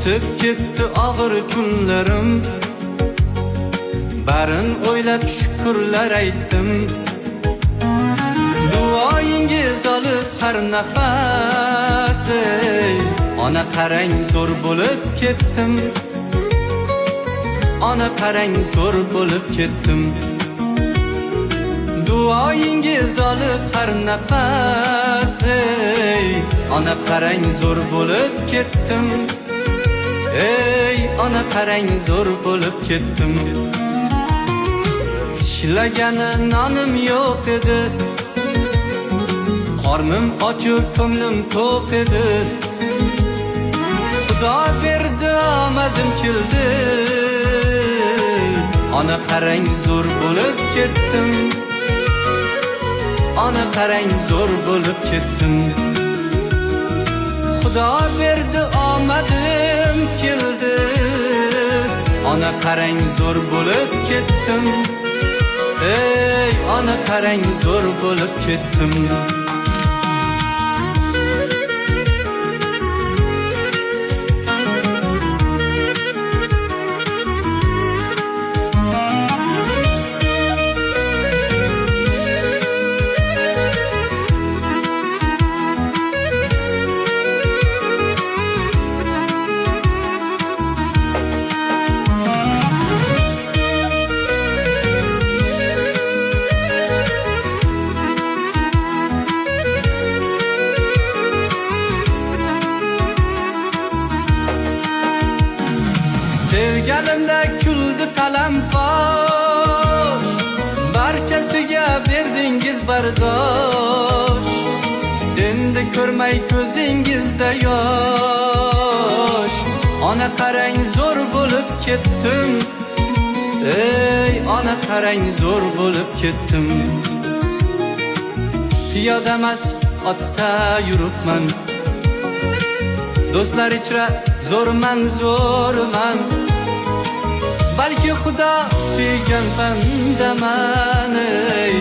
o'tib ketdi og'ir kunlarim, barin o'ylab shukrlar aytdim. Duoyingiz olib har nafas, ona qarang zo'r bo'lib ketdim. Ona qarang zo'r bo'lib ketdim. Duoyingiz olib har nafas, ona qarang zo'r bo'lib ketdim. Ey ona qarang zo'r bo'lib ketdim. Tishlagani nonim yo'q edi, qornim ochiq ko'nglim to'q edi. Xudo berdi omadim keldi, ona qarang zo'r bo'lib ketdim. Ona qarang zo'r bo'lib ketdim. Xudo berdi omadim keldi, ona qarang zo'r bo'lib ketdim. Ey ona qarang zo'r bo'lib ketdim. Sevganimda kuldi qalamqosh, barchasiga berdingiz bardosh. Endi ko'rmay ko'zingizda yosh, ona qarang zo'r bo'lib ketdim. Ey ona qarang zo'r bo'lib ketdim. Piyoda emas otda yuribman, do'stlar ichra zo'rman zo'rman. Balki Xudo sevgan bandaman.